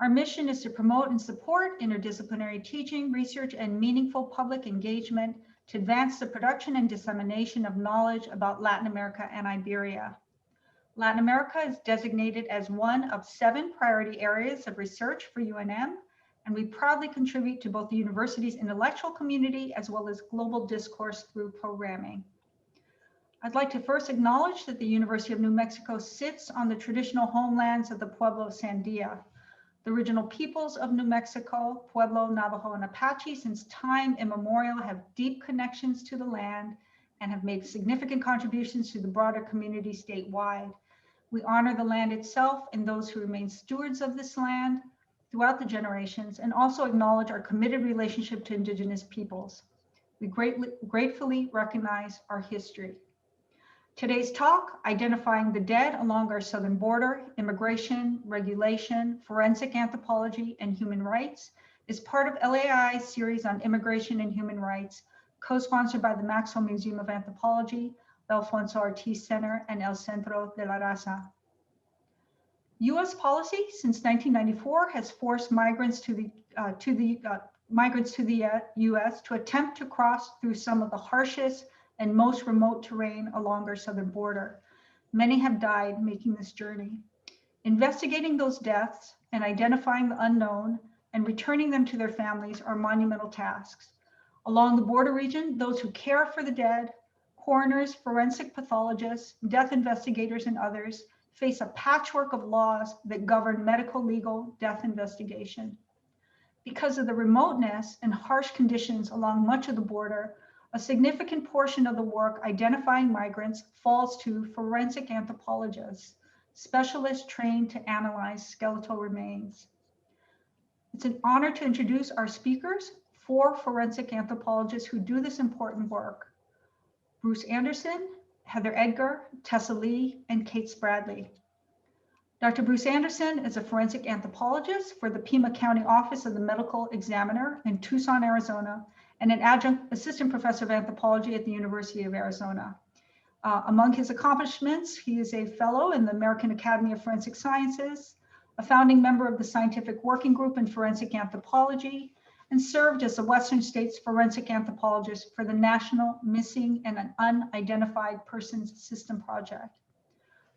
Our mission is to promote and support interdisciplinary teaching, research, and meaningful public engagement to advance the production and dissemination of knowledge about Latin America and Iberia. Latin America is designated as one of 7 priority areas of research for UNM, and we proudly contribute to both the university's intellectual community as well as global discourse through programming. I'd like to first acknowledge that the University of New Mexico sits on the traditional homelands of the Pueblo Sandia. The original peoples of New Mexico, Pueblo, Navajo, and Apache, since time immemorial, have deep connections to the land and have made significant contributions to the broader community statewide. We honor the land itself and those who remain stewards of this land throughout the generations, and also acknowledge our committed relationship to Indigenous peoples. We gratefully recognize our history. Today's talk, Identifying the Dead Along Our Southern Border, Immigration, Regulation, Forensic Anthropology, and Human Rights, is part of LAI's series on immigration and human rights, co-sponsored by the Maxwell Museum of Anthropology, the Alfonso Ortiz Center, and El Centro de la Raza. U.S. policy since 1994 has forced migrants to the U.S. to attempt to cross through some of the harshest and most remote terrain along our southern border. Many have died making this journey. Investigating those deaths and identifying the unknown and returning them to their families are monumental tasks. Along the border region, those who care for the dead, coroners, forensic pathologists, death investigators, and others face a patchwork of laws that govern medico-legal death investigation. Because of the remoteness and harsh conditions along much of the border, a significant portion of the work identifying migrants falls to forensic anthropologists, specialists trained to analyze skeletal remains. It's an honor to introduce our speakers, 4 forensic anthropologists who do this important work: Bruce Anderson, Heather Edgar, Tessa Lee, and Kate Spradley. Dr. Bruce Anderson is a forensic anthropologist for the Pima County Office of the Medical Examiner in Tucson, Arizona, and an adjunct assistant professor of anthropology at the University of Arizona. Among his accomplishments, he is a fellow in the American Academy of Forensic Sciences, a founding member of the Scientific Working Group in Forensic Anthropology, and served as the Western States Forensic Anthropologist for the National Missing and Unidentified Persons System Project.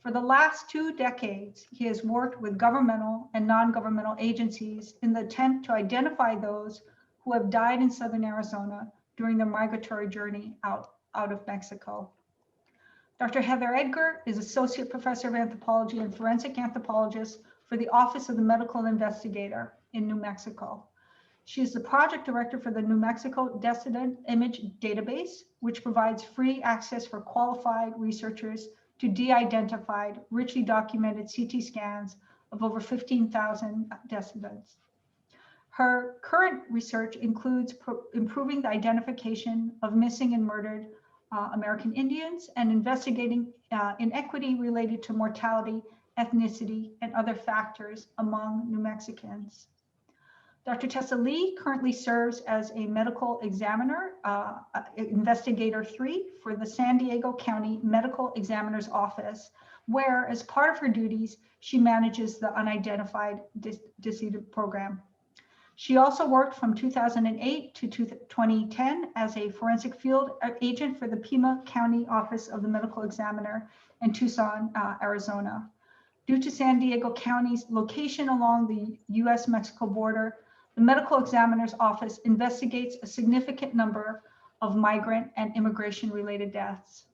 For the last 2 decades, he has worked with governmental and non-governmental agencies in the attempt to identify those who have died in southern Arizona during their migratory journey out of Mexico. Dr. Heather Edgar is Associate Professor of Anthropology and Forensic Anthropologist for the Office of the Medical Investigator in New Mexico. She is the project director for the New Mexico Descendant Image Database, which provides free access for qualified researchers to de-identified, richly documented CT scans of over 15,000 descendants. Her current research includes improving the identification of missing and murdered American Indians and investigating inequity related to mortality, ethnicity, and other factors among New Mexicans. Dr. Tessa Lee currently serves as a medical examiner, investigator 3 for the San Diego County Medical Examiner's Office, where as part of her duties, she manages the Unidentified Decedent Program. She also worked from 2008 to 2010 as a forensic field agent for the Pima County Office of the Medical Examiner in Tucson, Arizona. Due to San Diego County's location along the US-Mexico border, the Medical Examiner's Office investigates a significant number of migrant and immigration-related deaths.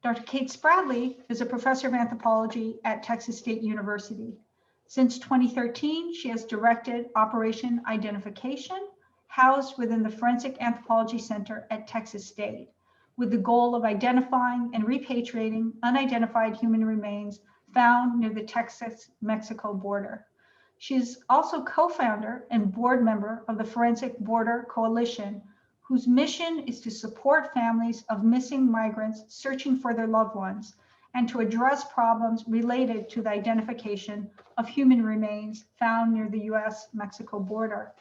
Dr. Kate Spradley is a professor of anthropology at Texas State University. Since 2013, she has directed Operation Identification, housed within the Forensic Anthropology Center at Texas State, with the goal of identifying and repatriating unidentified human remains found near the Texas-Mexico border. She is also co-founder and board member of the Forensic Border Coalition, whose mission is to support families of missing migrants searching for their loved ones and to address problems related to the identification of human remains found near the US-Mexico border.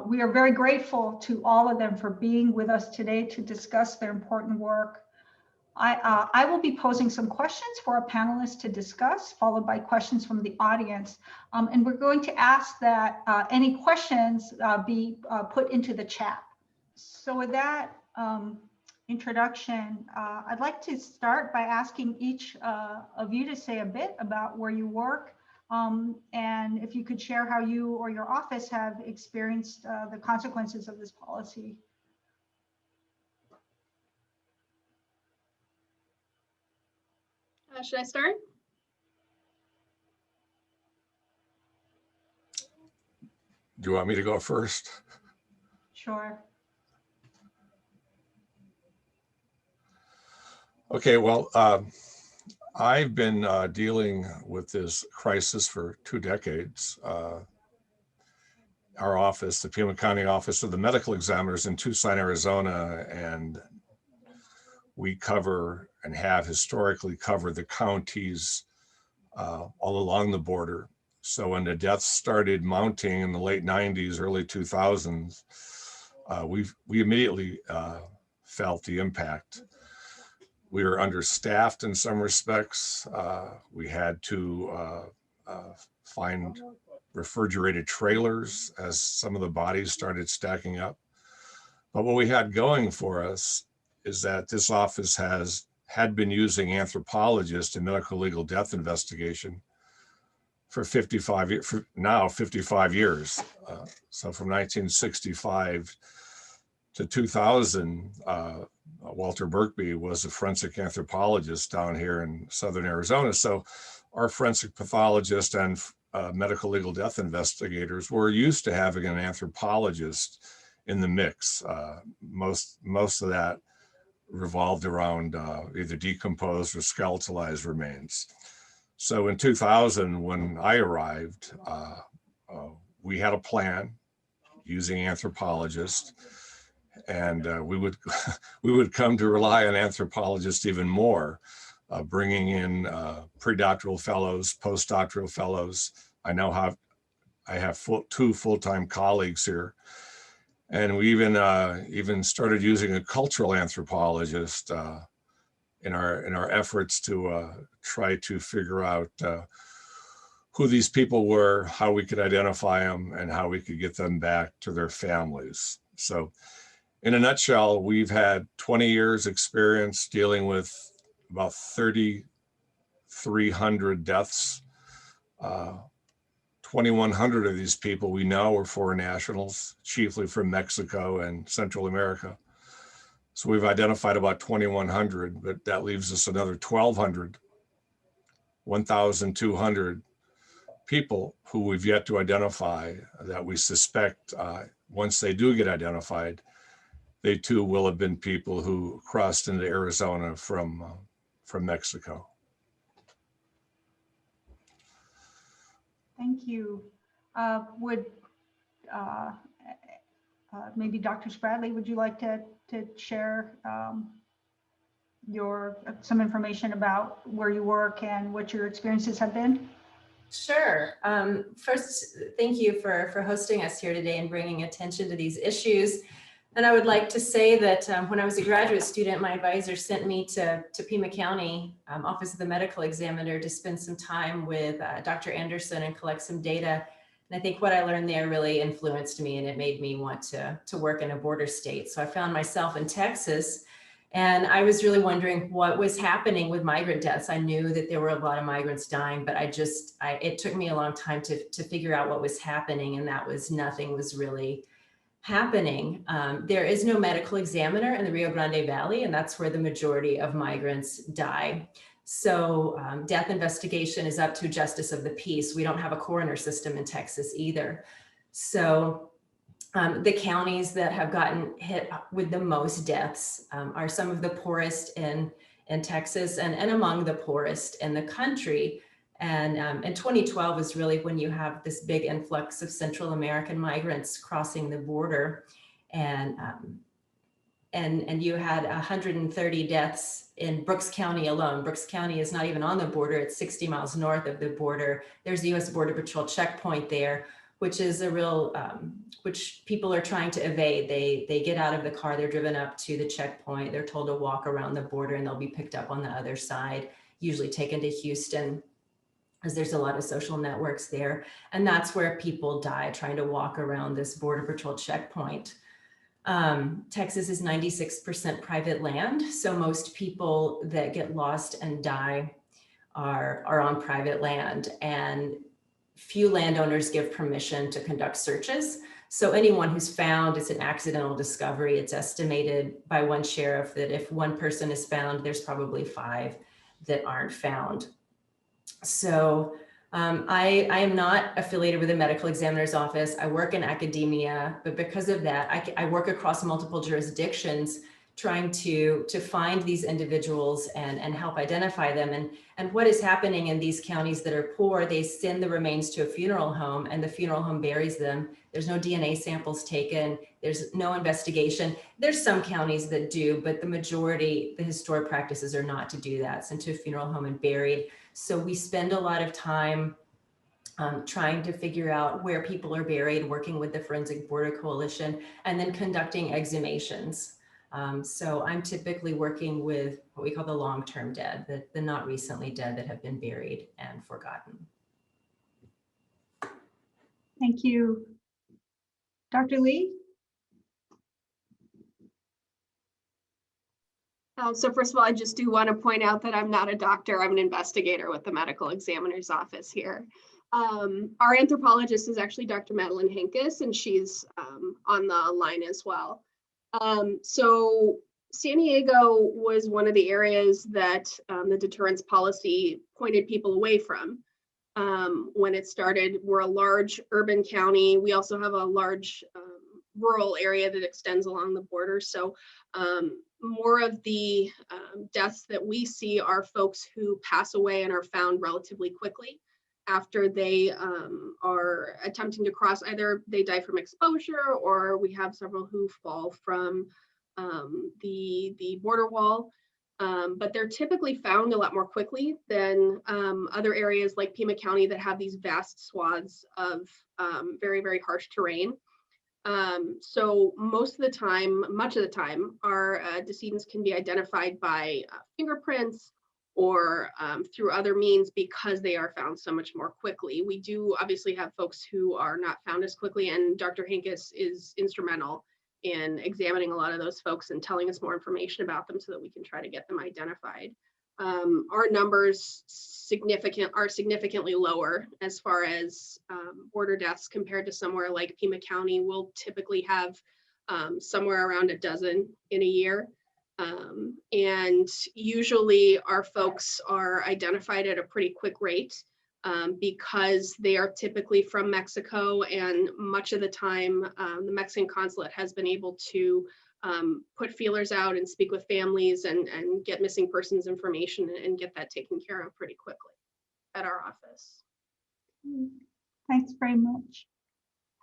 We are very grateful to all of them for being with us today to discuss their important work. I will be posing some questions for our panelists to discuss, followed by questions from the audience. And we're going to ask that any questions be put into the chat. So with that introduction, I'd like to start by asking each of you to say a bit about where you work, and if you could share how you or your office have experienced the consequences of this policy. Should I start? Do you want me to go first? Sure. Okay, well, I've been dealing with this crisis for 2 decades. Our office, the Pima County Office of the Medical Examiners in Tucson, Arizona, and we cover and have historically covered the counties all along the border. So when the deaths started mounting in the late 90s, early 2000s, we immediately felt the impact. We were understaffed in some respects. We had to find refrigerated trailers as some of the bodies started stacking up. But what we had going for us is that this office had been using anthropologists in medico-legal death investigation for 55 years, now 55 years. So from 1965 to 2000, Walter Birkby was a forensic anthropologist down here in Southern Arizona. So our forensic pathologists and medical legal death investigators were used to having an anthropologist in the mix. Most of that revolved around either decomposed or skeletalized remains. So in 2000, when I arrived, we had a plan using anthropologists, and we would come to rely on anthropologists even more, bringing in pre-doctoral fellows, postdoctoral fellows. I have 2 full-time colleagues here, and we even started using a cultural anthropologist in our efforts to try to figure out who these people were, how we could identify them, and how we could get them back to their families. So in a nutshell, we've had 20 years experience dealing with about 3,300 deaths. 2,100 of these people we know are foreign nationals, chiefly from Mexico and Central America. So we've identified about 2,100, but that leaves us another 1,200 people who we've yet to identify that we suspect once they do get identified, they too will have been people who crossed into Arizona from Mexico. Thank you. Would maybe Dr. Spradley, would you like to share some information about where you work and what your experiences have been? Sure. First, thank you for hosting us here today and bringing attention to these issues. And I would like to say that when I was a graduate student, my advisor sent me to Pima County Office of the Medical Examiner to spend some time with Dr. Anderson and collect some data. And I think what I learned there really influenced me, and it made me want to work in a border state. So I found myself in Texas, and I was really wondering what was happening with migrant deaths. I knew that there were a lot of migrants dying, but it took me a long time to figure out what was happening, and that was nothing was really happening. There is no medical examiner in the Rio Grande Valley, and that's where the majority of migrants die. So death investigation is up to justice of the peace. We don't have a coroner system in Texas either. So the counties that have gotten hit with the most deaths are some of the poorest in Texas and among the poorest in the country. And 2012 was really when you have this big influx of Central American migrants crossing the border, and you had 130 deaths in Brooks County alone. Brooks County is not even on the border; it's 60 miles north of the border. There's a U.S. Border Patrol checkpoint there, which is a real, which people are trying to evade. They get out of the car, they're driven up to the checkpoint, they're told to walk around the border, and they'll be picked up on the other side, usually taken to Houston, as there's a lot of social networks there. And that's where people die trying to walk around this Border Patrol checkpoint. Texas is 96% private land. So most people that get lost and die are on private land, and few landowners give permission to conduct searches. So anyone who's found, it's an accidental discovery. It's estimated by one sheriff that if one person is found, there's probably 5 that aren't found. So I am not affiliated with a medical examiner's office. I work in academia, but because of that, I work across multiple jurisdictions trying to find these individuals and help identify them. And what is happening in these counties that are poor, they send the remains to a funeral home, and the funeral home buries them. There's no DNA samples taken. There's no investigation. There's some counties that do, but the majority, the historic practices are not to do that, sent to a funeral home and buried. So we spend a lot of time trying to figure out where people are buried, working with the Forensic Border Coalition, and then conducting exhumations. So I'm typically working with what we call the long-term dead, the not recently dead that have been buried and forgotten. Thank you. Dr. Lee? So first of all, I just do want to point out that I'm not a doctor. I'm an investigator with the medical examiner's office here. Our anthropologist is actually Dr. Madeline Henkes, and she's on the line as well. So San Diego was one of the areas that the deterrence policy pointed people away from when it started. We're a large urban county. We also have a large rural area that extends along the border. So more of the deaths that we see are folks who pass away and are found relatively quickly after they are attempting to cross. Either they die from exposure, or we have several who fall from the border wall. But they're typically found a lot more quickly than other areas like Pima County that have these vast swaths of very, very harsh terrain. So most of the time, much of the time, our decedents can be identified by fingerprints or through other means because they are found so much more quickly. We do obviously have folks who are not found as quickly, and Dr. Henkes is instrumental in examining a lot of those folks and telling us more information about them so that we can try to get them identified. Our numbers are significantly lower as far as border deaths compared to somewhere like Pima County. We'll typically have somewhere around a dozen in a year. And usually our folks are identified at a pretty quick rate because they are typically from Mexico, and much of the time the Mexican consulate has been able to put feelers out and speak with families and get missing persons information and get that taken care of pretty quickly at our office. Thanks very much.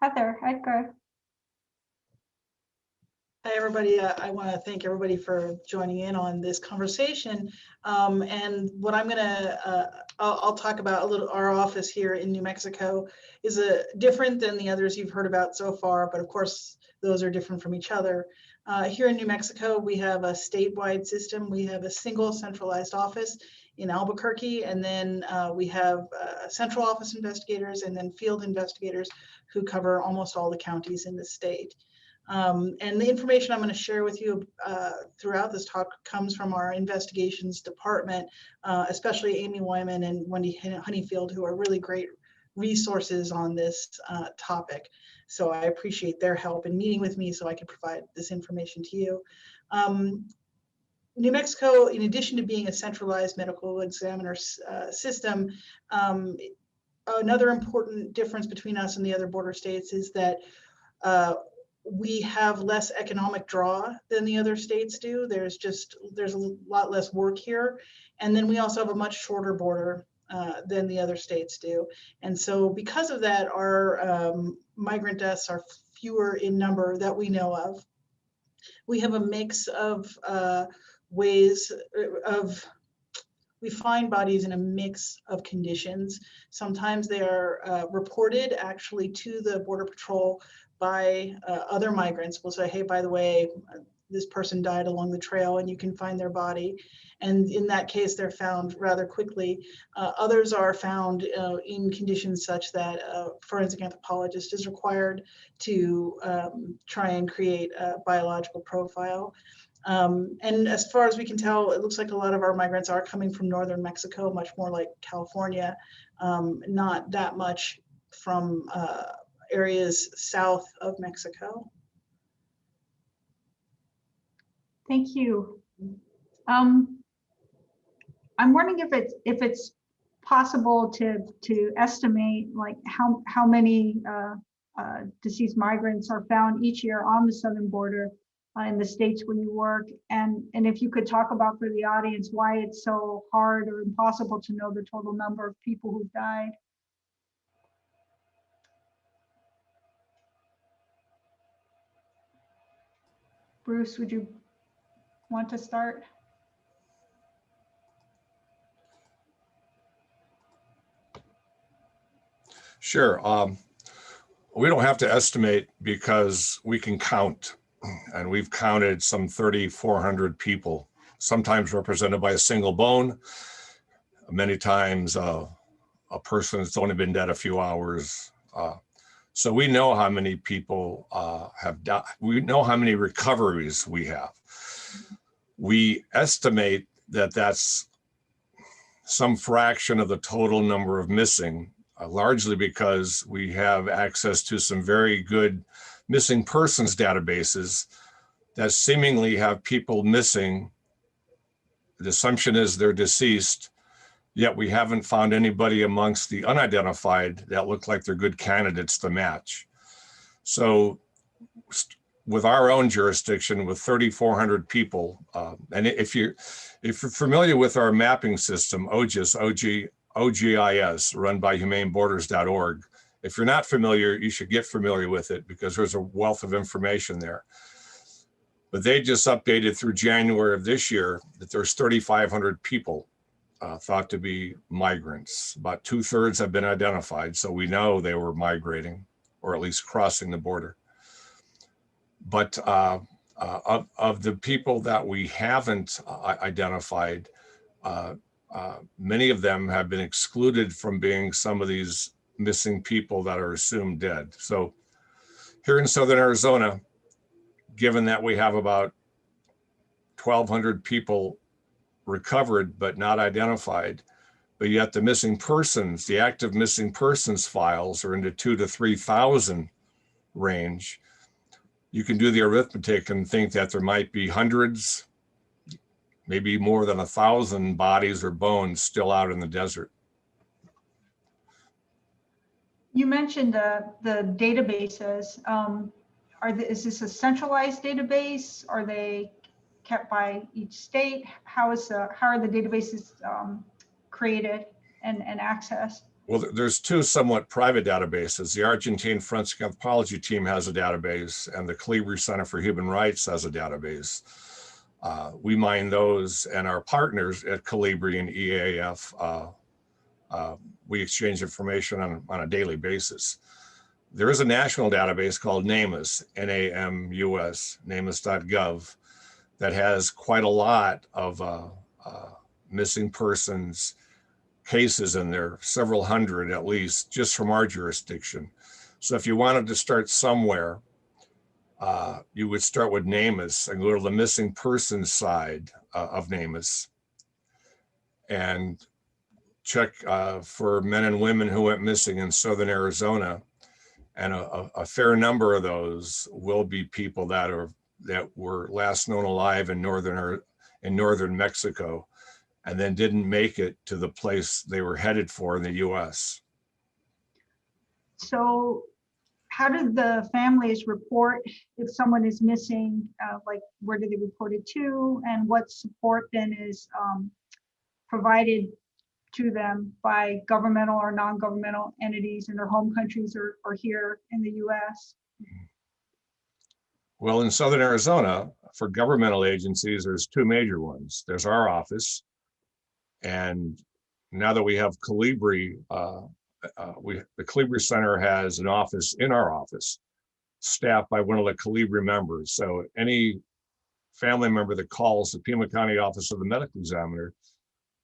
Heather, Edgar. Hi, everybody. I want to thank everybody for joining in on this conversation. And what I'm going to, I'll talk about a little, our office here in New Mexico is different than the others you've heard about so far, but of course, those are different from each other. Here in New Mexico, we have a statewide system. We have a single centralized office in Albuquerque, and then we have central office investigators and then field investigators who cover almost all the counties in the state. And the information I'm going to share with you throughout this talk comes from our investigations department, especially Amy Wyman and Wendy Honeyfield, who are really great resources on this topic. So I appreciate their help in meeting with me so I can provide this information to you. New Mexico, in addition to being a centralized medical examiner system, another important difference between us and the other border states is that we have less economic draw than the other states do. There's a lot less work here. And then we also have a much shorter border than the other states do. And so because of that, our migrant deaths are fewer in number that we know of. We have a mix of we find bodies in a mix of conditions. Sometimes they are reported actually to the Border Patrol by other migrants. Will say, hey, by the way, this person died along the trail and you can find their body. And in that case, they're found rather quickly. Others are found in conditions such that a forensic anthropologist is required to try and create a biological profile. And as far as we can tell, it looks like a lot of our migrants are coming from northern Mexico, much more like California, not that much from areas south of Mexico. Thank you. I'm wondering if it's possible to estimate like how many deceased migrants are found each year on the southern border in the states where you work, and if you could talk about for the audience why it's so hard or impossible to know the total number of people who've died. Bruce, would you want to start? Sure. We don't have to estimate because we can count, and we've counted some 3,400 people, sometimes represented by a single bone, many times a person that's only been dead a few hours. So we know how many people have died. We know how many recoveries we have. We estimate that that's some fraction of the total number of missing, largely because we have access to some very good missing persons databases that seemingly have people missing. The assumption is they're deceased, yet we haven't found anybody amongst the unidentified that look like they're good candidates to match. So with our own jurisdiction, with 3,400 people, and if you're familiar with our mapping system, OGIS, run by humaneborders.org, if you're not familiar, you should get familiar with it because there's a wealth of information there. But they just updated through January of this year that there's 3,500 people thought to be migrants. About 2/3 have been identified, so we know they were migrating or at least crossing the border. But of the people that we haven't identified, many of them have been excluded from being some of these missing people that are assumed dead. So here in Southern Arizona, given that we have about 1,200 people recovered but not identified, but yet the missing persons, the active missing persons files are in the 2,000 to 3,000 range. You can do the arithmetic and think that there might be hundreds, maybe more than 1,000 bodies or bones still out in the desert. You mentioned the databases. Is this a centralized database? Are they kept by each state? How are the databases created and accessed? Well, there's two somewhat private databases. The Argentine Forensic Anthropology team has a database, and the Colibri Center for Human Rights has a database. We mine those, and our partners at Colibri and EAF, we exchange information on a daily basis. There is a national database called NAMUS, N-A-M-U-S, NAMUS.gov, that has quite a lot of missing persons cases in there, several hundred at least, just from our jurisdiction. So if you wanted to start somewhere, you would start with NAMUS and go to the missing persons side of NAMUS and check for men and women who went missing in Southern Arizona. And a fair number of those will be people that were last known alive in northern Mexico, and then didn't make it to the place they were headed for in the US. So how do the families report if someone is missing? Like, where do they report it to? And what support then is provided to them by governmental or non-governmental entities in their home countries or here in the US? Well, in Southern Arizona, for governmental agencies, there's two major ones. There's our office, And now that we have Calibri, the Calibri Center has an office in our office, staffed by one of the Calibri members. So any family member that calls the Pima County Office of the Medical Examiner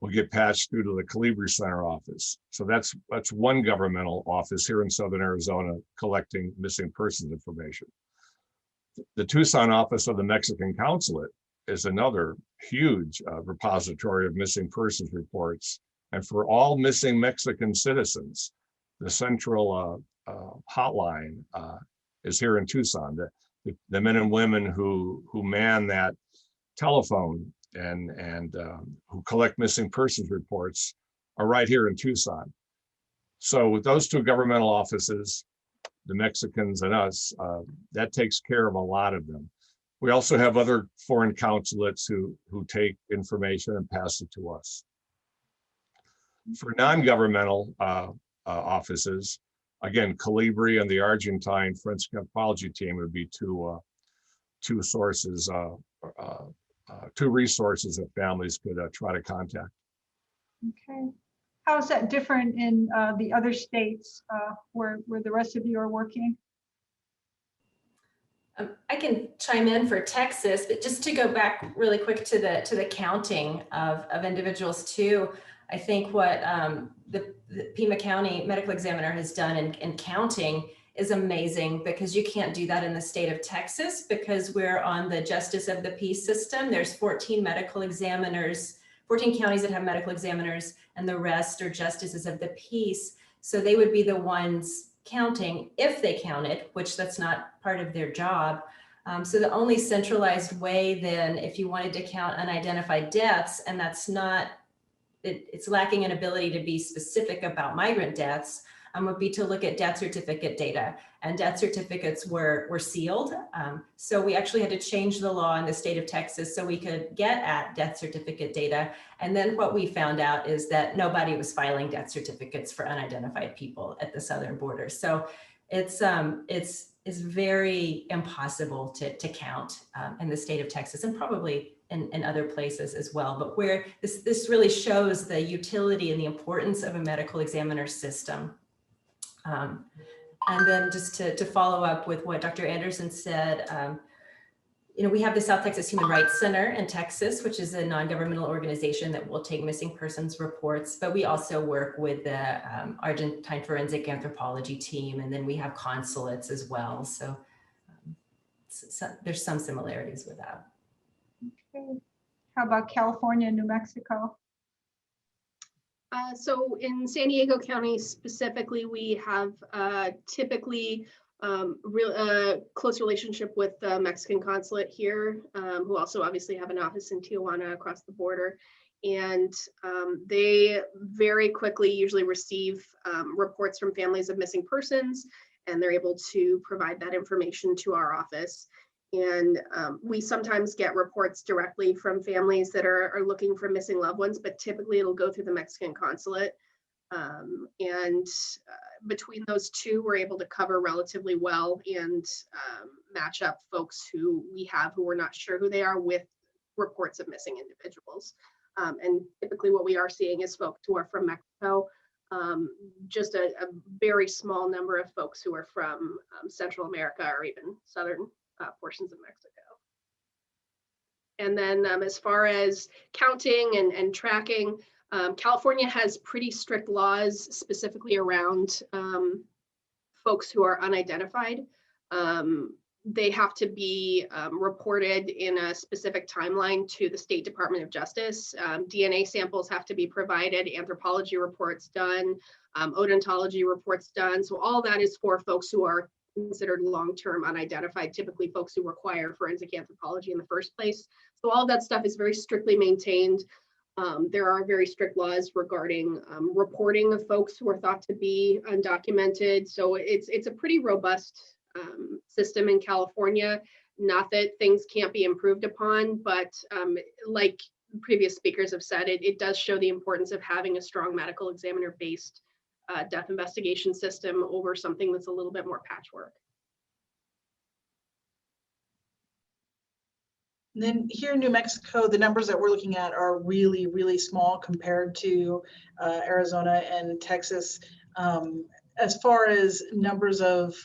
will get patched through to the Calibri Center office. So that's one governmental office here in Southern Arizona collecting missing persons information. The Tucson office of the Mexican Consulate is another huge repository of missing persons reports. And for all missing Mexican citizens, the central hotline is here in Tucson. The men and women who man that telephone and who collect missing persons reports are right here in Tucson. So with those two governmental offices, the Mexicans and us, that takes care of a lot of them. We also have other foreign consulates who take information and pass it to us. For non-governmental offices, again, Calibri and the Argentine forensic anthropology team would be two sources, two resources that families could try to contact. Okay. How is that different in the other states where the rest of you are working? I can chime in for Texas, but just to go back really quick to the counting of individuals too. I think what the Pima County Medical Examiner has done in counting is amazing, because you can't do that in the state of Texas because we're on the Justice of the Peace system. There's 14 medical examiners, 14 counties that have medical examiners, and the rest are justices of the peace. So they would be the ones counting if they counted, which that's not part of their job. So the only centralized way then, if you wanted to count unidentified deaths, and that's not, it's lacking an ability to be specific about migrant deaths, would be to look at death certificate data, and death certificates were sealed. So we actually had to change the law in the state of Texas so we could get at death certificate data. And then what we found out is that nobody was filing death certificates for unidentified people at the southern border. So it's very impossible to count in the state of Texas, and probably in other places as well. But where this really shows the utility and the importance of a medical examiner system. And then just to follow up with what Dr. Anderson said, you know, we have the South Texas Human Rights Center in Texas, which is a non-governmental organization that will take missing persons reports, but we also work with the Argentine forensic anthropology team, and then we have consulates as well. So, there's some similarities with that. Okay. How about California and New Mexico? So in San Diego County specifically, we have typically real close relationship with the Mexican consulate here, who also obviously have an office in Tijuana across the border. And they very quickly usually receive reports from families of missing persons, and they're able to provide that information to our office. And we sometimes get reports directly from families that are looking for missing loved ones, but typically it'll go through the Mexican consulate. And between those two, we're able to cover relatively well and match up folks who we have who we're not sure who they are with reports of missing individuals. And typically what we are seeing is folks who are from Mexico, just a very small number of folks who are from Central America or even southern portions of Mexico. And then as far as counting and tracking, California has pretty strict laws specifically around folks who are unidentified. They have to be reported in a specific timeline to the State Department of Justice. DNA samples have to be provided, anthropology reports done, odontology reports done. So all that is for folks who are considered long-term unidentified, typically folks who require forensic anthropology in the first place. So all that stuff is very strictly maintained. There are very strict laws regarding reporting of folks who are thought to be undocumented. So it's a pretty robust system in California. Not that things can't be improved upon, but like previous speakers have said, it does show the importance of having a strong medical examiner-based death investigation system over something that's a little bit more patchwork. And then here in New Mexico, the numbers that we're looking at are really, really small compared to Arizona and Texas. As far as numbers of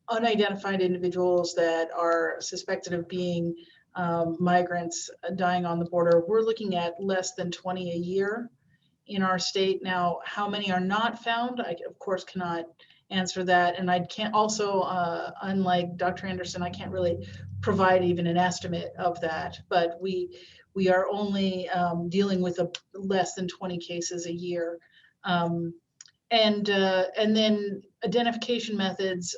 unidentified individuals that are suspected of being migrants dying on the border, we're looking at less than 20 a year in our state. Now, how many are not found? I, of course, cannot answer that. And I can't also, unlike Dr. Anderson, I can't really provide even an estimate of that, but we are only dealing with less than 20 cases a year. And then identification methods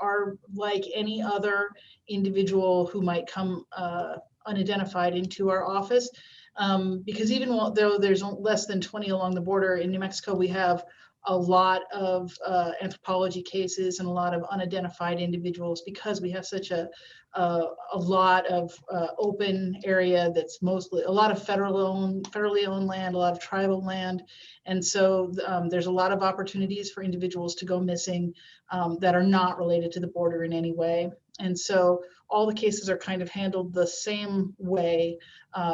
are like any other individual who might come unidentified into our office. Because even though there's less than 20 along the border in New Mexico, we have a lot of anthropology cases and a lot of unidentified individuals because we have such a lot of open area that's mostly a lot of federally owned land, a lot of tribal land. And so there's a lot of opportunities for individuals to go missing that are not related to the border in any way. And so all the cases are kind of handled the same way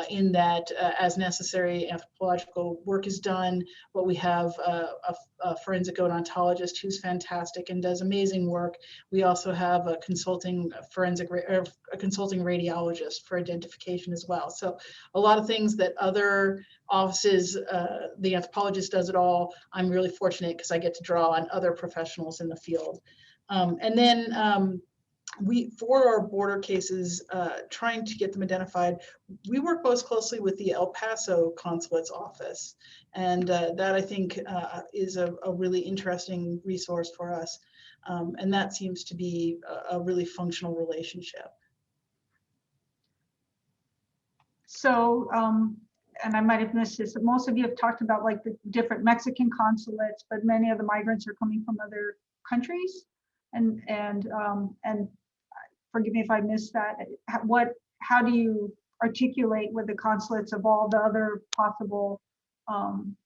in that as necessary, anthropological work is done, but we have a forensic odontologist who's fantastic and does amazing work. We also have a consulting radiologist for identification as well. So a lot of things that other offices, the anthropologist does it all. I'm really fortunate because I get to draw on other professionals in the field. And then for our border cases, trying to get them identified, we work most closely with the El Paso consulate's office. And that I think is a really interesting resource for us. And that seems to be a really functional relationship. So, and I might have missed this, but most of you have talked about like the different Mexican consulates, but many of the migrants are coming from other countries. And forgive me if I missed that. How do you articulate with the consulates of all the other possible home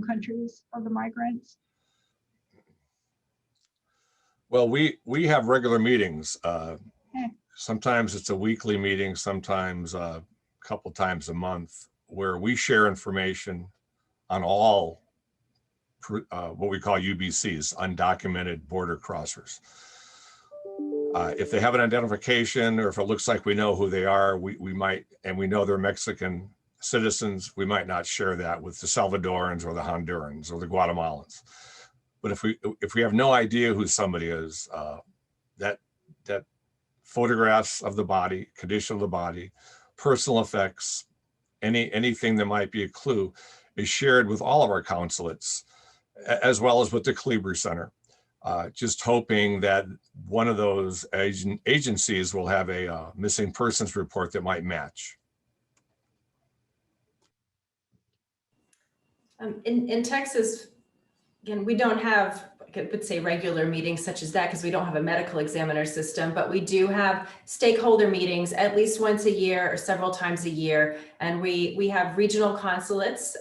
countries of the migrants? Well, we have regular meetings. Okay. Sometimes it's a weekly meeting, sometimes a couple times a month, where we share information on all what we call UBCs, undocumented border crossers. If they have an identification, or if it looks like we know who they are, we might, and we know they're Mexican citizens, we might not share that with the Salvadorans or the Hondurans or the Guatemalans. But if we have no idea who somebody is, that photographs of the body, condition of the body, personal effects, anything that might be a clue is shared with all of our consulates, as well as with the Kleber Center. Just hoping that one of those agencies will have a missing persons report that might match. In Texas, again, we don't have, I would say, regular meetings such as that because we don't have a medical examiner system, but we do have stakeholder meetings at least once a year or several times a year. And we have regional consulates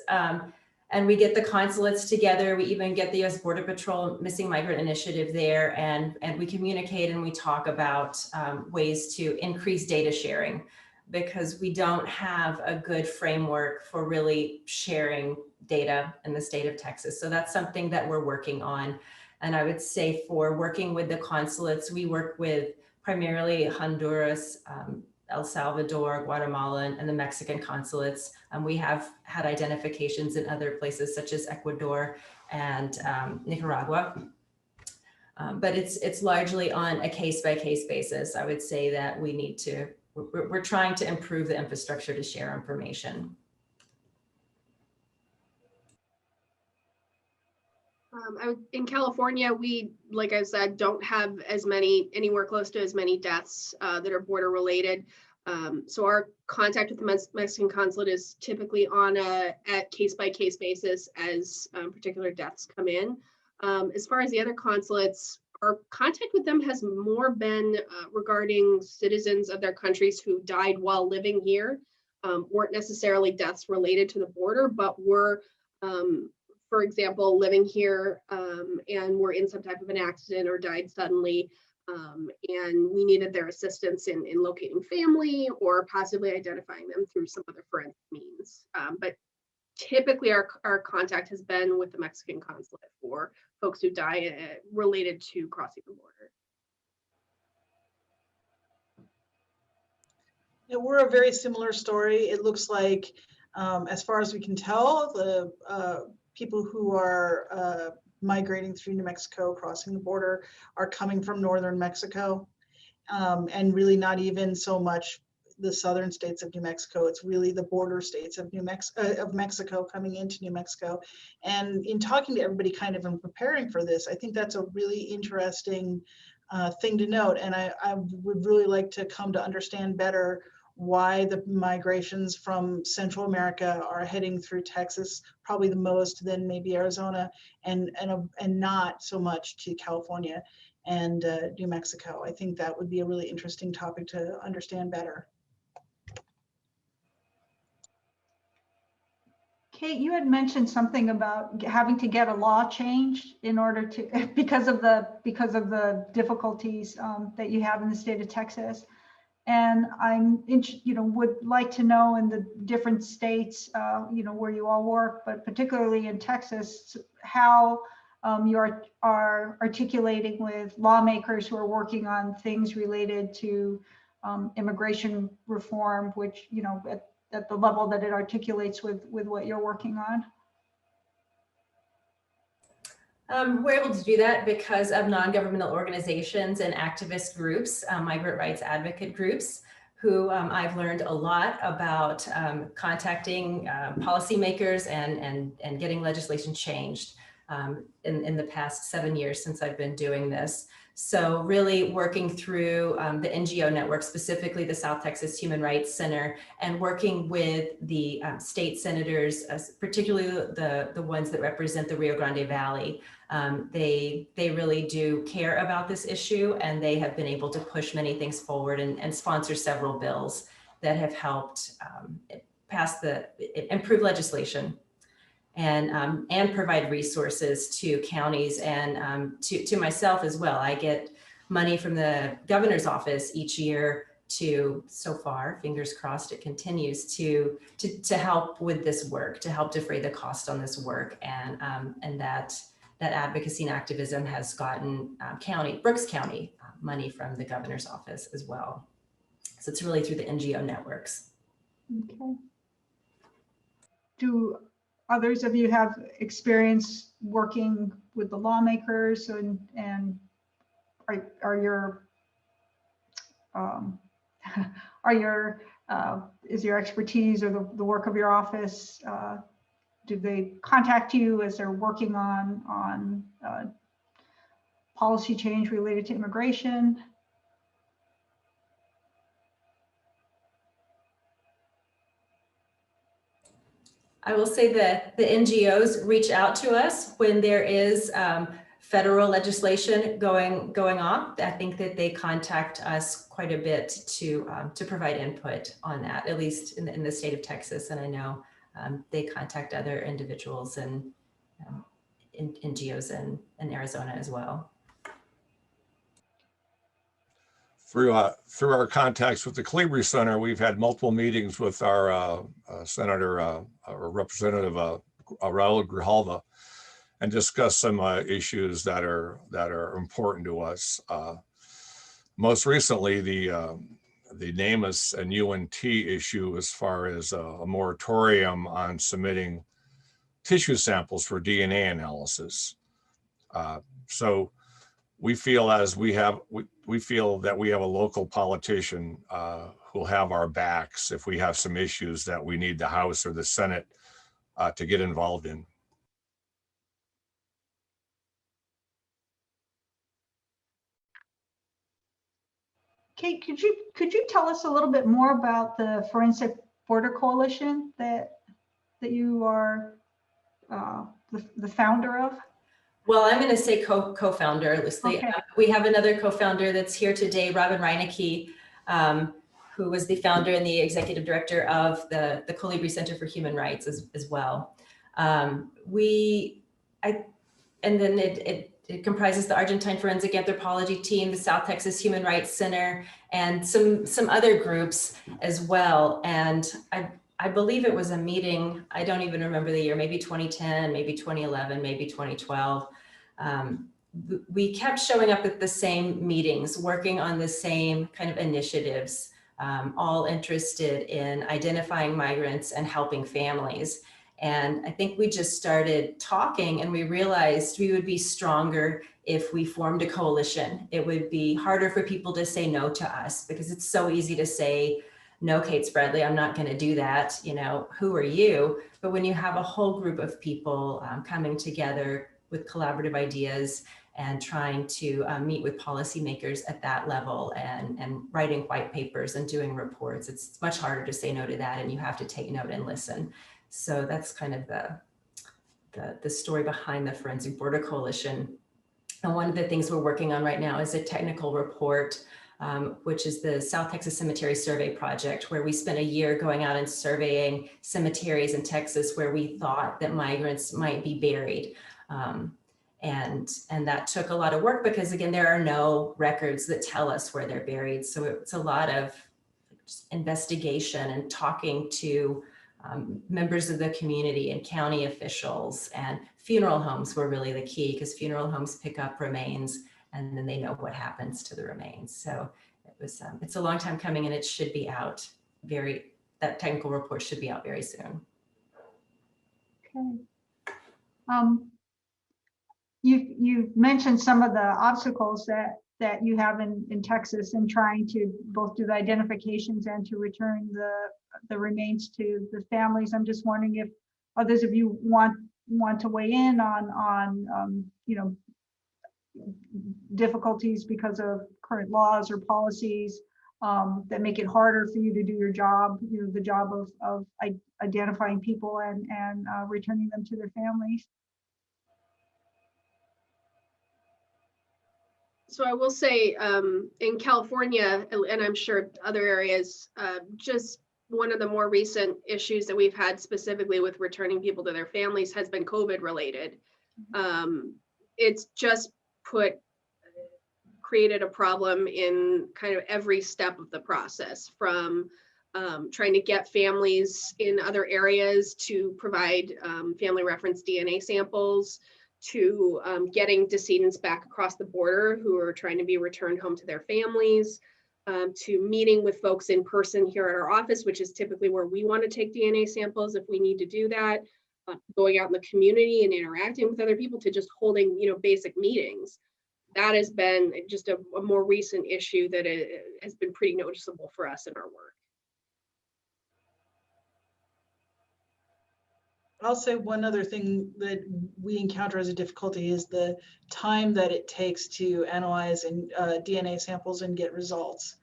and we get the consulates together. We even get the U.S. Border Patrol Missing Migrant Initiative there, and we communicate and we talk about ways to increase data sharing, because we don't have a good framework for really sharing data in the state of Texas. So that's something that we're working on. And I would say for working with the consulates, we work with primarily Honduras, El Salvador, Guatemala, and the Mexican consulates. We have had identifications in other places such as Ecuador and Nicaragua. But it's largely on a case-by-case basis. I would say that we need to, we're trying to improve the infrastructure to share information. In California, we, like I said, don't have anywhere close to as many deaths that are border related. So our contact with the Mexican consulate is typically on a case-by-case basis as particular deaths come in. As far as the other consulates, our contact with them has more been regarding citizens of their countries who died while living here, weren't necessarily deaths related to the border, but were, for example, living here and were in some type of an accident or died suddenly. And we needed their assistance in locating family or possibly identifying them through some other forensic means. But typically our contact has been with the Mexican consulate for folks who die related to crossing the border. Yeah, we're a very similar story. It looks like, as far as we can tell, the people who are migrating through New Mexico, crossing the border, are coming from northern Mexico, and really not even so much the southern states of New Mexico. It's really the border states of Mexico coming into New Mexico. And in talking to everybody kind of and preparing for this, I think that's a really interesting thing to note. And I would really like to come to understand better why the migrations from Central America are heading through Texas, probably the most, then maybe Arizona, and not so much to California and New Mexico. I think that would be a really interesting topic to understand better. Kate, you had mentioned something about having to get a law changed in order to, because of the difficulties that you have in the state of Texas. And I'm, would like to know in the different states, where you all work, but particularly in Texas, how you are articulating with lawmakers who are working on things related to immigration reform, which, at the level that it articulates with what you're working on? We're able to do that because of non-governmental organizations and activist groups, migrant rights advocate groups, who I've learned a lot about contacting policymakers and getting legislation changed in the past 7 years since I've been doing this. So really working through the NGO network, specifically the South Texas Human Rights Center, and working with the state senators, particularly the ones that represent the Rio Grande Valley. They really do care about this issue, and they have been able to push many things forward and sponsor several bills that have helped pass improve legislation and provide resources to counties and to myself as well. I get money from the governor's office each year so far, fingers crossed it continues, to help with this work, to help defray the cost on this work. And that advocacy and activism has gotten Brooks County money from the governor's office as well. So it's really through the NGO networks. Okay. Do others of you have experience working with the lawmakers, and is your expertise or the work of your office, do they contact you as they're working on policy change related to immigration? I will say that the NGOs reach out to us when there is federal legislation going on. I think that they contact us quite a bit to provide input on that, at least in the state of Texas. And I know they contact other individuals and NGOs in Arizona as well. Through our contacts with the Calibri Center, we've had multiple meetings with our Senator or Representative Raul Grijalva, and discussed some issues that are important to us. Most recently, the NamUs and UNT issue, as far as a moratorium on submitting tissue samples for DNA analysis. So we feel we feel that we have a local politician who'll have our backs if we have some issues that we need the House or the Senate to get involved in. Kate, could you tell us a little bit more about the Forensic Border Coalition that you are the founder of? Well, I'm going to say co-founder loosely. Okay. We have another co-founder that's here today, Robin Reinecke, who was the founder and the executive director of the Colibri Center for Human Rights as well. it comprises the Argentine Forensic Anthropology team, the South Texas Human Rights Center, and some other groups as well. And I believe it was a meeting, I don't even remember the year, maybe 2010, maybe 2011, maybe 2012. We kept showing up at the same meetings, working on the same kind of initiatives, all interested in identifying migrants and helping families. And I think we just started talking and we realized we would be stronger if we formed a coalition. It would be harder for people to say no to us because it's so easy to say, no, Kate Spreadley, I'm not going to do that. You know, who are you? But when you have a whole group of people coming together with collaborative ideas and trying to meet with policymakers at that level and writing white papers and doing reports, it's much harder to say no to that, and you have to take note and listen. So that's kind of the story behind the Forensic Border Coalition. And one of the things we're working on right now is a technical report, which is the South Texas Cemetery Survey Project, where we spent a year going out and surveying cemeteries in Texas where we thought that migrants might be buried. And that took a lot of work because, again, there are no records that tell us where they're buried. So it's a lot of investigation and talking to members of the community and county officials, and funeral homes were really the key because funeral homes pick up remains and then they know what happens to the remains. So it was, it's a long time coming, and it should be out that technical report should be out very soon. Okay. You've mentioned some of the obstacles that you have in Texas in trying to both do the identifications and to return the remains to the families. I'm just wondering if others of you want to weigh in on you know, difficulties because of current laws or policies that make it harder for you to do your job, you know, the job of identifying people and returning them to their families. So I will say in California, and I'm sure other areas, just one of the more recent issues that we've had specifically with returning people to their families has been COVID related. It's just created a problem in kind of every step of the process, from trying to get families in other areas to provide family reference DNA samples, to getting decedents back across the border who are trying to be returned home to their families, to meeting with folks in person here at our office, which is typically where we want to take DNA samples if we need to do that, going out in the community and interacting with other people, to just holding, you know, basic meetings. That has been just a more recent issue that has been pretty noticeable for us in our work. I'll say one other thing that we encounter as a difficulty is the time that it takes to analyze and DNA samples and get results.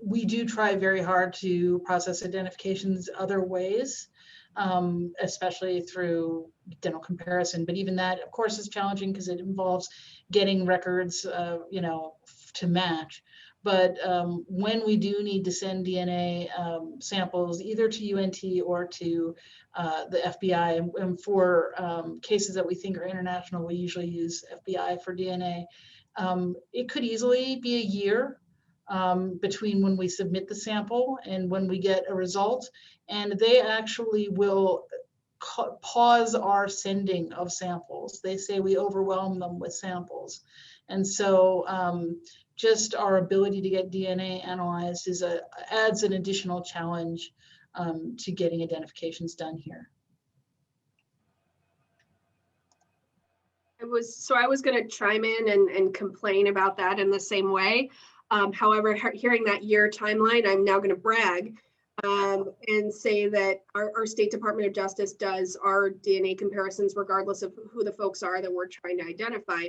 We do try very hard to process identifications other ways, especially through dental comparison. But even that, of course, is challenging because it involves getting records, you know, to match. But when we do need to send DNA samples either to UNT or to the FBI, and for cases that we think are international, we usually use FBI for DNA. It could easily be a year between when we submit the sample and when we get a result, and they actually will pause our sending of samples. They say we overwhelm them with samples. And so just our ability to get DNA analyzed adds an additional challenge to getting identifications done here. I was going to chime in and complain about that in the same way. However, hearing that year timeline, I'm now going to brag and say that our State Department of Justice does our DNA comparisons regardless of who the folks are that we're trying to identify.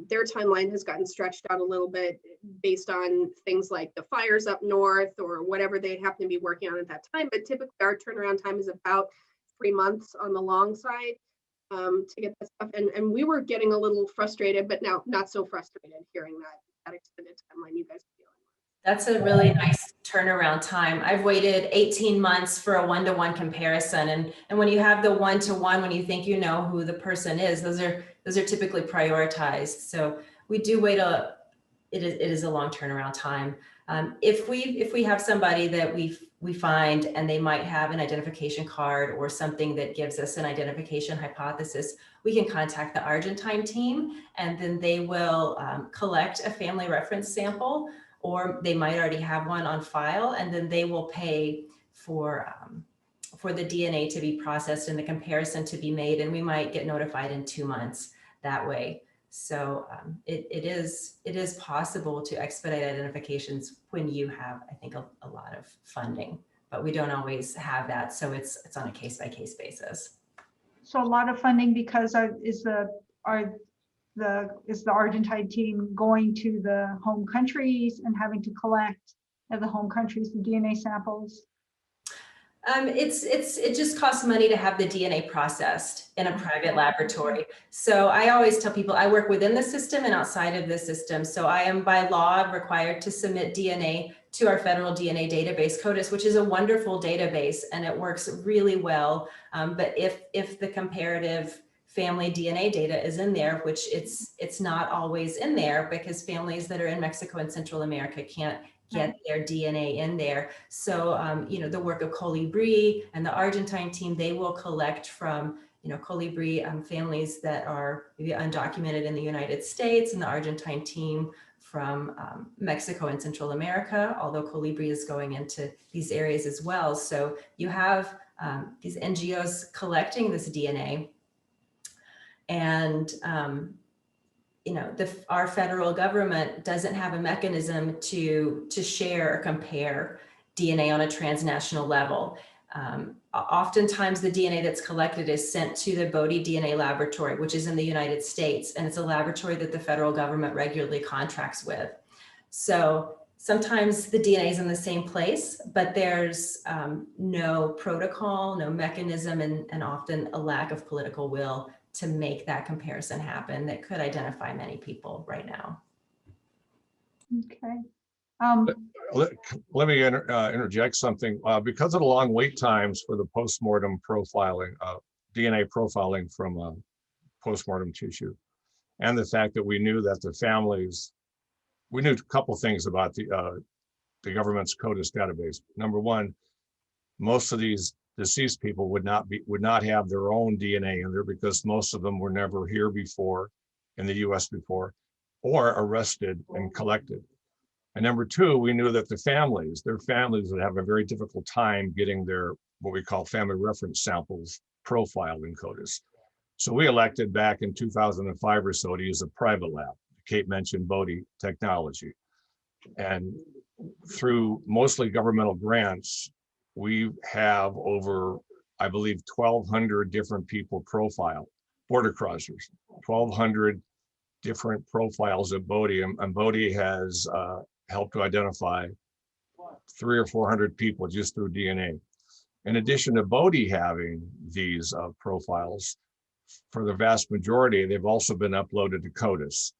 Their timeline has gotten stretched out a little bit based on things like the fires up north or whatever they happen to be working on at that time. But typically our turnaround time is about 3 months on the long side to get that stuff. And we were getting a little frustrated, but now not so frustrated hearing that extended timeline you guys are dealing That's a really nice turnaround time. I've waited 18 months for a one-to-one comparison. And when you have the one-to-one, when you think you know who the person is, those are typically prioritized. So we do wait it is a long turnaround time. If we have somebody that we find and they might have an identification card or something that gives us an identification hypothesis, we can contact the Argentine team, and then they will collect a family reference sample, or they might already have one on file, and then they will pay for the DNA to be processed and the comparison to be made, and we might get notified in 2 months that way. So it is possible to expedite identifications when you have, I think, a lot of funding, but we don't always have that. So it's on a case-by-case basis. So a lot of funding because is the Argentine team going to the home countries and having to collect at the home countries the DNA samples? It just costs money to have the DNA processed in a private laboratory. So I always tell people I work within the system and outside of the system. So I am by law required to submit DNA to our federal DNA database, CODIS, which is a wonderful database and it works really well. But if the comparative family DNA data is in there, which it's not always in there because families that are in Mexico and Central America can't get their DNA in there. So, the work of Colibri and the Argentine team, they will collect from, Colibri families that are maybe undocumented in the United States, and the Argentine team from Mexico and Central America, although Colibri is going into these areas as well. So you have these NGOs collecting this DNA, and our federal government doesn't have a mechanism to share or compare DNA on a transnational level. Oftentimes the DNA that's collected is sent to the Bodhi DNA laboratory, which is in the United States, and it's a laboratory that the federal government regularly contracts with. So sometimes the DNA is in the same place, but there's no protocol, no mechanism, and often a lack of political will to make that comparison happen that could identify many people right now. Okay. Let me interject something. Because of the long wait times for the postmortem profiling, DNA profiling from postmortem tissue, and the fact that we knew that the families, we knew a couple things about the government's CODIS database. Number one, most of these deceased people would not have their own DNA in there because most of them were never here before, in the US before, or arrested and collected. And number two, we knew that their families would have a very difficult time getting their, what we call family reference samples profiled in CODIS. So we elected back in 2005 or so to use a private lab. Kate mentioned Bodhi technology. And through mostly governmental grants, we have over, I believe, 1,200 different people profiled, border crossers, 1,200 different profiles of Bodhi, and Bodhi has helped to identify 300 or 400 people just through DNA. In addition to Bodhi having these profiles, for the vast majority, they've also been uploaded to CODIS.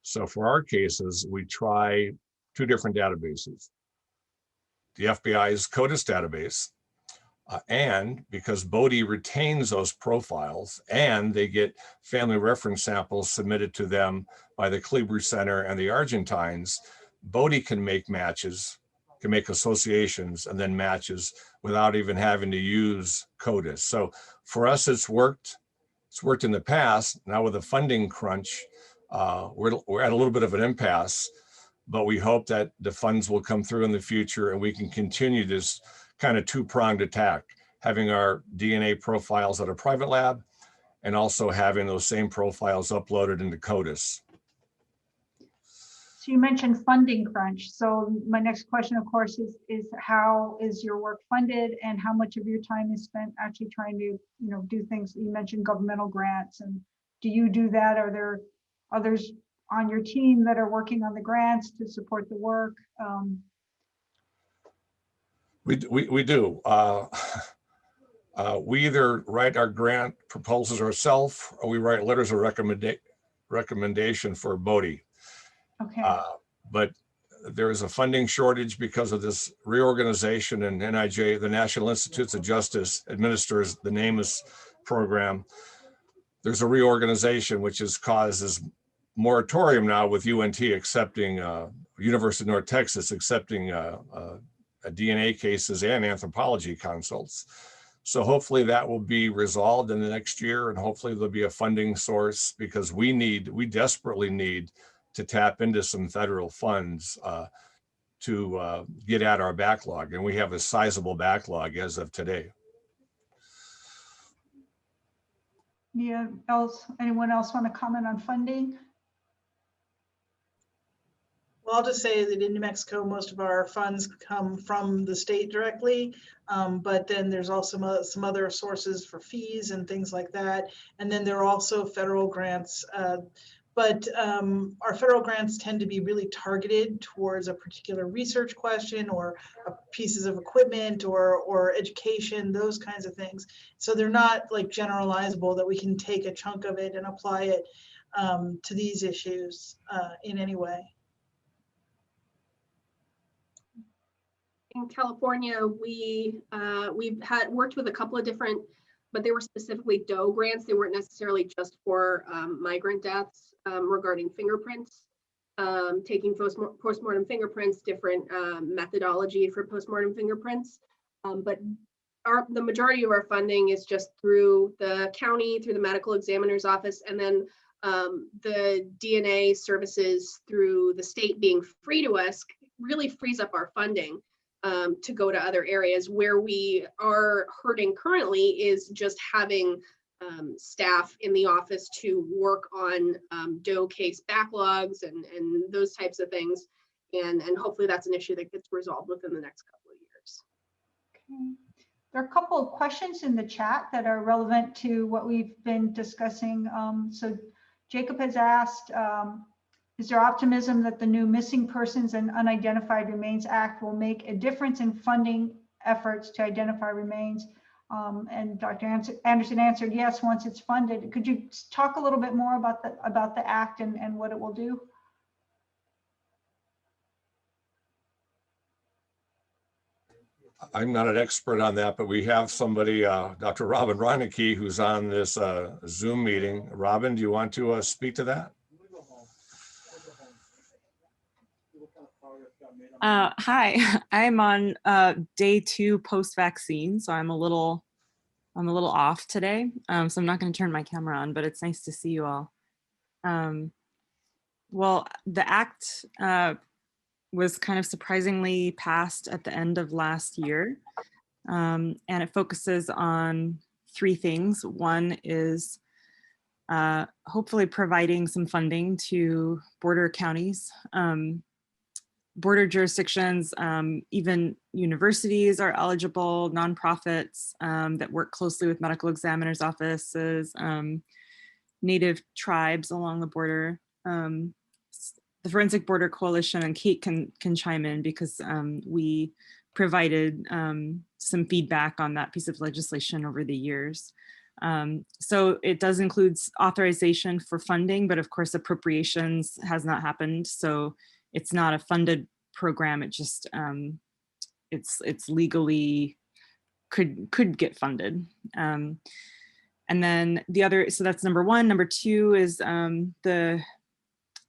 So for our cases, we try 2 different databases. The FBI's CODIS database, and because Bodhi retains those profiles and they get family reference samples submitted to them by the Colibri Center and the Argentines, Bodhi can make matches, can make associations and then matches without even having to use CODIS. So for us, it's worked in the past. Now with the funding crunch, we're at a little bit of an impasse, but we hope that the funds will come through in the future and we can continue this kind of 2-pronged attack, having our DNA profiles at a private lab and also having those same profiles uploaded into CODIS. So you mentioned funding crunch. So my next question, of course, is how is your work funded and how much of your time is spent actually trying to, do things? You mentioned governmental grants, and do you do that? Are there others on your team that are working on the grants to support the work? We do. We either write our grant proposals ourselves or we write letters of recommendation for Bodhi. Okay. But there is a funding shortage because of this reorganization, and NIJ, the National Institutes of Justice, administers the NAMUS program. There's a reorganization which has caused this moratorium now with UNT accepting, University of North Texas accepting DNA cases and anthropology consults. So hopefully that will be resolved in the next year, and hopefully there'll be a funding source, because we desperately need to tap into some federal funds to get at our backlog. And we have a sizable backlog as of today. Yeah, anyone else want to comment on funding? Well, I'll just say that in New Mexico, most of our funds come from the state directly, but then there's also some other sources for fees and things like that. And then there are also federal grants, but our federal grants tend to be really targeted towards a particular research question or pieces of equipment or education, those kinds of things. So they're not like generalizable that we can take a chunk of it and apply it to these issues in any way. In California, we've worked with a couple of different, but they were specifically DOE grants. They weren't necessarily just for migrant deaths, regarding fingerprints, taking postmortem fingerprints, different methodology for postmortem fingerprints. But the majority of our funding is just through the county, through the medical examiner's office, and then the DNA services through the state being free to us really frees up our funding to go to other areas. Where we are hurting currently is just having staff in the office to work on DOE case backlogs and those types of things. And hopefully that's an issue that gets resolved within the next couple of years. Okay. There are a couple of questions in the chat that are relevant to what we've been discussing. So Jacob has asked, is there optimism that the new Missing Persons and Unidentified Remains Act will make a difference in funding efforts to identify remains? And Dr. Anderson answered yes, once it's funded. Could you talk a little bit more about the act and what it will do? I'm not an expert on that, but we have somebody, Dr. Robin Reinecke, who's on this Zoom meeting. Robin, do you want to speak to that? Hi, I'm on day 2 post-vaccine, so I'm a little off today. So I'm not going to turn my camera on, but it's nice to see you all. Well, the act was kind of surprisingly passed at the end of last year, and it focuses on 3 things. One is hopefully providing some funding to border counties, border jurisdictions, even universities are eligible, nonprofits that work closely with medical examiners' offices, native tribes along the border. The Forensic Border Coalition, and Kate can chime in because we provided some feedback on that piece of legislation over the years. So it does include authorization for funding, but of course appropriations has not happened. So it's not a funded program. It just it's legally could get funded. And then the other, so that's number 1. Number 2 is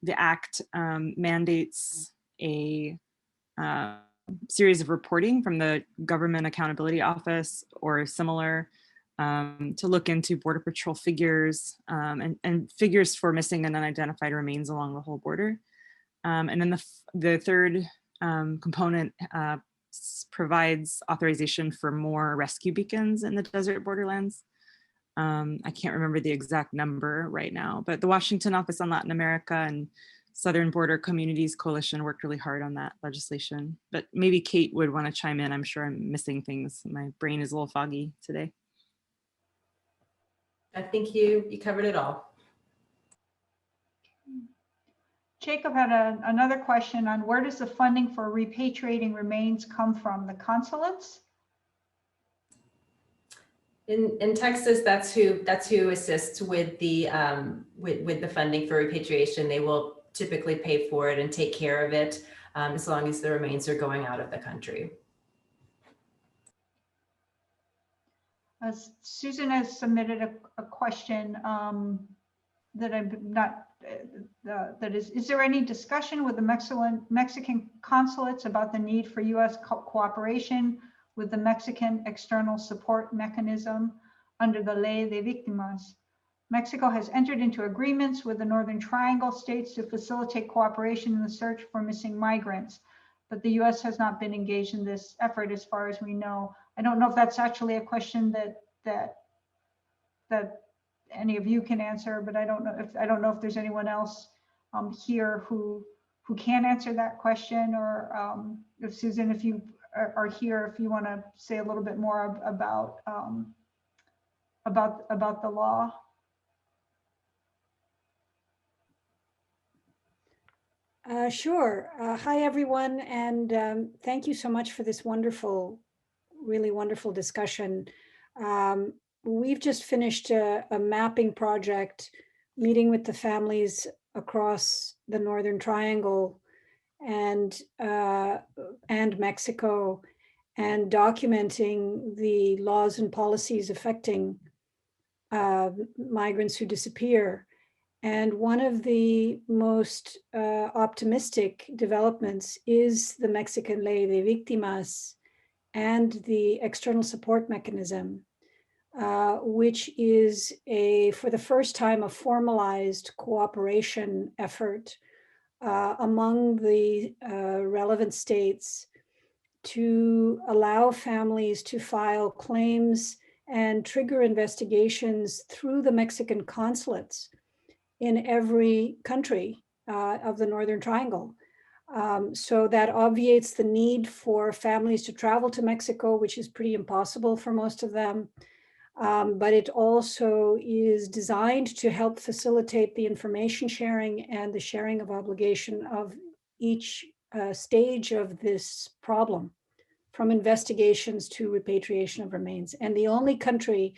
the act mandates a series of reporting from the Government Accountability Office or similar to look into Border Patrol figures and figures for missing and unidentified remains along the whole border. And then the third component provides authorization for more rescue beacons in the desert borderlands. I can't remember the exact number right now, but the Washington Office on Latin America and Southern Border Communities Coalition worked really hard on that legislation. But maybe Kate would want to chime in. I'm sure I'm missing things. My brain is a little foggy today. I think you covered it all. Jacob had another question on where does the funding for repatriating remains come from? The consulates? In Texas, that's who assists with the with the funding for repatriation. They will typically pay for it and take care of it. as long as the remains are going out of the country. Susan has submitted a question that I'm not, that is there any discussion with the Mexican consulates about the need for U.S. cooperation with the Mexican external support mechanism under the Ley de Víctimas? Mexico has entered into agreements with the Northern Triangle states to facilitate cooperation in the search for missing migrants, but the U.S. has not been engaged in this effort as far as we know. I don't know if that's actually a question that any of you can answer, but I don't know if there's anyone else here who can answer that question, or if Susan, if you are here, if you want to say a little bit more about the law. Sure. Hi, everyone, and thank you so much for this wonderful, really wonderful discussion. We've just finished a mapping project, meeting with the families across the Northern Triangle and Mexico, and documenting the laws and policies affecting migrants who disappear. And one of the most optimistic developments is the Mexican Ley de Víctimas and the external support mechanism, which is for the first time, a formalized cooperation effort among the relevant states to allow families to file claims and trigger investigations through the Mexican consulates in every country of the Northern Triangle. So that obviates the need for families to travel to Mexico, which is pretty impossible for most of them. But it also is designed to help facilitate the information sharing and the sharing of obligation of each stage of this problem, from investigations to repatriation of remains. And the only country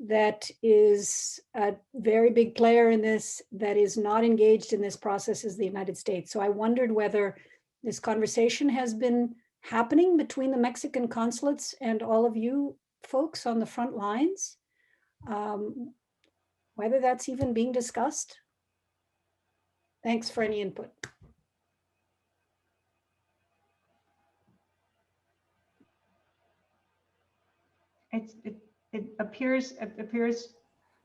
that is a very big player in this, that is not engaged in this process, is the United States. So I wondered whether this conversation has been happening between the Mexican consulates and all of you folks on the front lines, whether that's even being discussed. Thanks for any input. It appears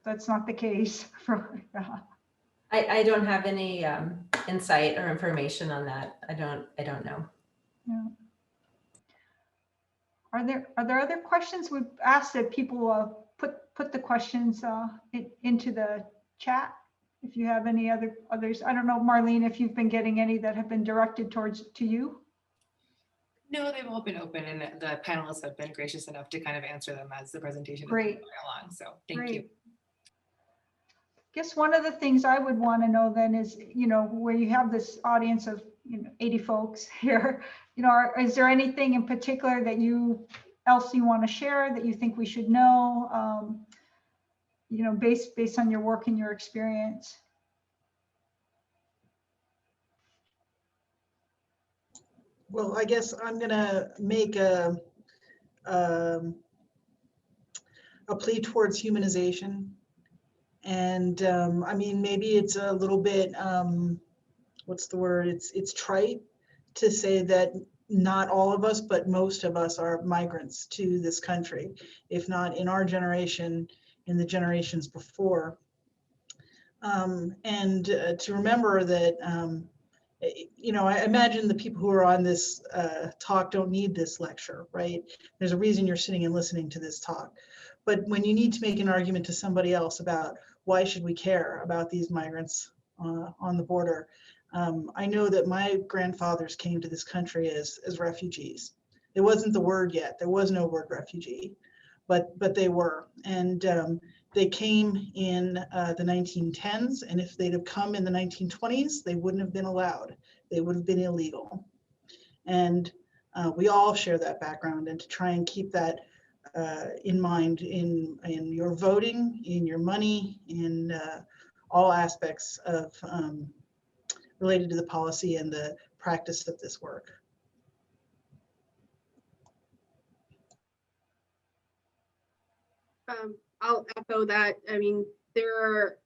that's not the case. I don't have any insight or information on that. I don't know. Yeah. Are there other questions? We've asked that people put the questions into the chat. If you have any others, I don't know, Marlene, if you've been getting any that have been directed to you. No, they've all been open, and the panelists have been gracious enough to kind of answer them as the presentation is Great. going along. So thank Great. you. Guess one of the things I would want to know then is, where you have this audience of 80 folks here, is there anything in particular that you want to share that you think we should know, based on your work and your experience? Well, I guess I'm gonna make a plea towards humanization. And I mean, maybe it's a little bit, what's the word? It's trite to say that not all of us, but most of us are migrants to this country, if not in our generation, in the generations before. And to remember that, I imagine the people who are on this talk don't need this lecture, right? There's a reason you're sitting and listening to this talk. But when you need to make an argument to somebody else about why should we care about these migrants on the border, I know that my grandfathers came to this country as refugees. It wasn't the word yet. There was no word refugee, but they were. And they came in the 1910s, and if they'd have come in the 1920s, they wouldn't have been allowed. They would have been illegal. And we all share that background, and to try and keep that in mind in your voting, in your money, in all aspects of related to the policy and the practice of this work. I'll echo that. I mean, there are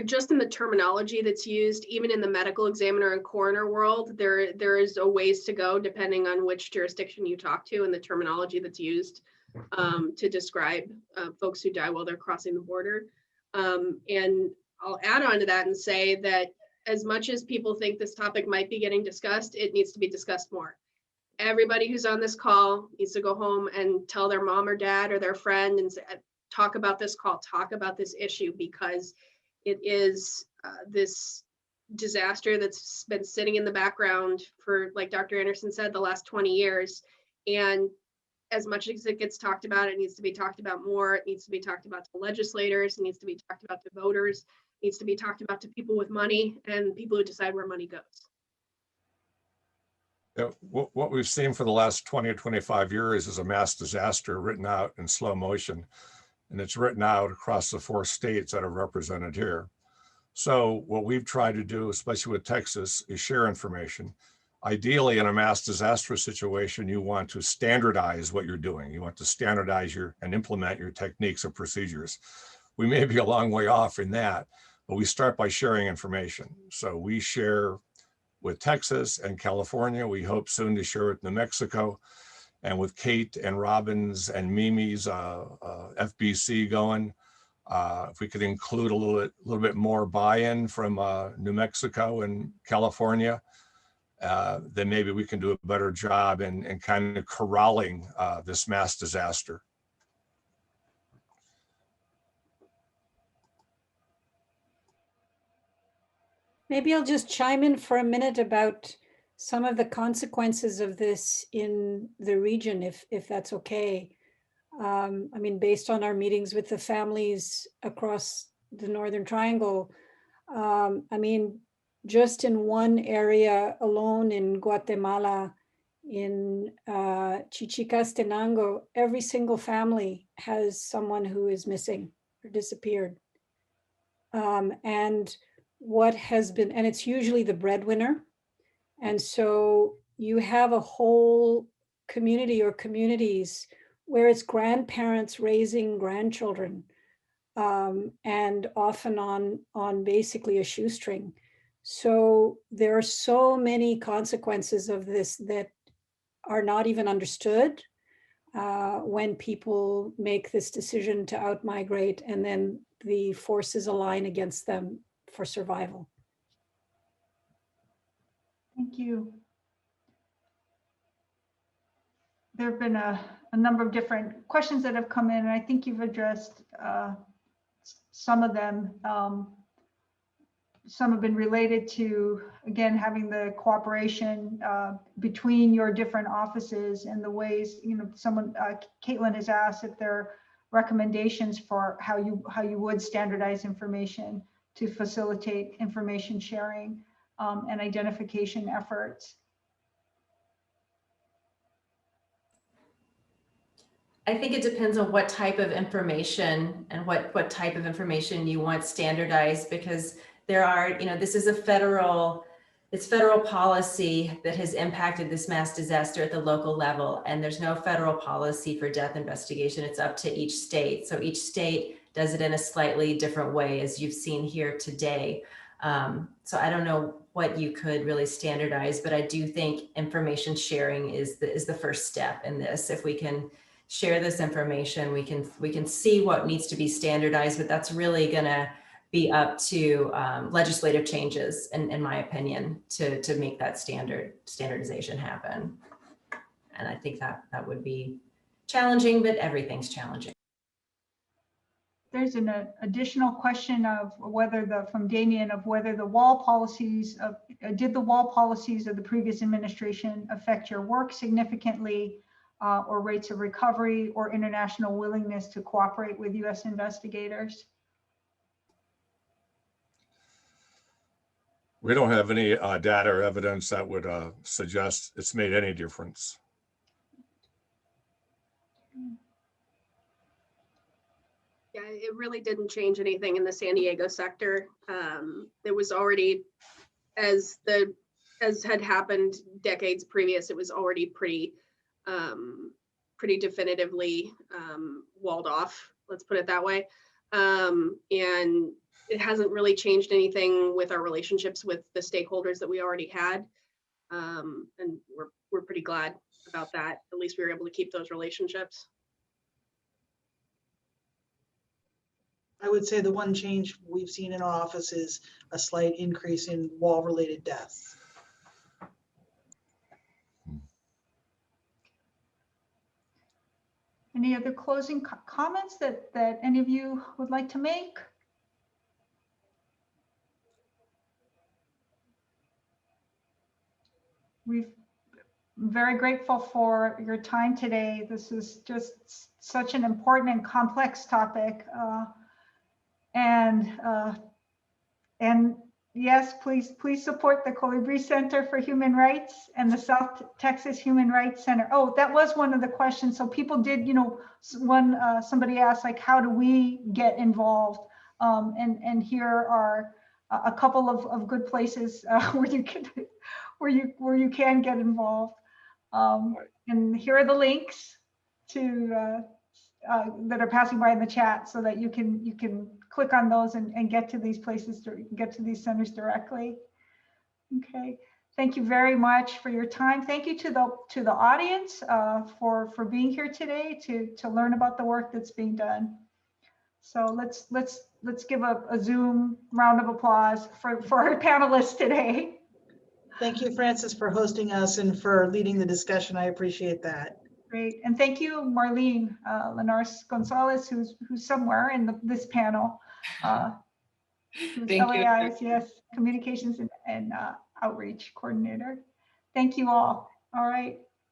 just in the terminology that's used, even in the medical examiner and coroner world, there is a ways to go depending on which jurisdiction you talk to and the terminology that's used to describe folks who die while they're crossing the border. And I'll add on to that and say that as much as people think this topic might be getting discussed, it needs to be discussed more. Everybody who's on this call needs to go home and tell their mom or dad or their friend and say, talk about this call, talk about this issue, because it is this disaster that's been sitting in the background for, like Dr. Anderson said, the last 20 years. And as much as it gets talked about, it needs to be talked about more. It needs to be talked about to legislators. It needs to be talked about to voters. It needs to be talked about to people with money and people who decide where money goes. Yeah, what we've seen for the last 20 or 25 years is a mass disaster written out in slow motion. And it's written out across the 4 states that are represented here. So what we've tried to do, especially with Texas, is share information. Ideally, in a mass disaster situation, you want to standardize what you're doing. You want to standardize and implement your techniques and procedures. We may be a long way off in that, but we start by sharing information. So we share with Texas and California. We hope soon to share with New Mexico, and with Kate and Robbins and Mimi's FBC going. If we could include a little bit more buy-in from New Mexico and California, then maybe we can do a better job in kind of corralling this mass disaster. Maybe I'll just chime in for a minute about some of the consequences of this in the region, if that's okay. I mean, based on our meetings with the families across the Northern Triangle, I mean, just in one area alone in Guatemala, in Chichicastenango, every single family has someone who is missing or disappeared. And what has been, and it's usually the breadwinner. And so you have a whole community or communities where it's grandparents raising grandchildren, and often on basically a shoestring. So there are so many consequences of this that are not even understood when people make this decision to outmigrate, and then the forces align against them for survival. Thank you. There have been a number of different questions that have come in, and I think you've addressed some of them. Some have been related to, again, having the cooperation between your different offices and the ways, you know, Caitlin has asked if there are recommendations for how you would standardize information to facilitate information sharing and identification efforts. I think it depends on what type of information and what type of information you want standardized, because there are, you know, this is it's federal policy that has impacted this mass disaster at the local level, and there's no federal policy for death investigation. It's up to each state. So each state does it in a slightly different way, as you've seen here today. So I don't know what you could really standardize, but I do think information sharing is the first step in this. If we can share this information, we can see what needs to be standardized, but that's really gonna be up to legislative changes, in my opinion, to make that standardization happen. And I think that would be challenging, but everything's challenging. There's an additional question of whether from Damien of whether the wall policies did the wall policies of the previous administration affect your work significantly, or rates of recovery or international willingness to cooperate with U.S. investigators? We don't have any data or evidence that would suggest it's made any difference. Yeah, it really didn't change anything in the San Diego sector. There was already, as the as had happened decades previous, it was already pretty definitively walled off, let's put it that way. And it hasn't really changed anything with our relationships with the stakeholders that we already had. And we're pretty glad about that. At least we were able to keep those relationships. I would say the one change we've seen in our office is a slight increase in wall-related deaths. Any other closing comments that any of you would like to make? I'm very grateful for your time today. This is just such an important and complex topic. And yes, please support the Colibri Center for Human Rights and the South Texas Human Rights Center. Oh, that was one of the questions. So people did, somebody asked, like, how do we get involved? And here are a couple of good places where you can get involved. And here are the links to that are passing by in the chat, so that you can click on those and get to these places, get to these centers directly. Okay, thank you very much for your time. Thank you to the audience for being here today to learn about the work that's being done. So let's give a Zoom round of applause for our panelists today. Thank you, Francis, for hosting us and for leading the discussion. I appreciate that. Great, and thank you, Marlene Linares Gonzalez, who's somewhere in this panel. Who's Thank you. LAI's, yes, Communications and Outreach Coordinator. Thank you all. All right.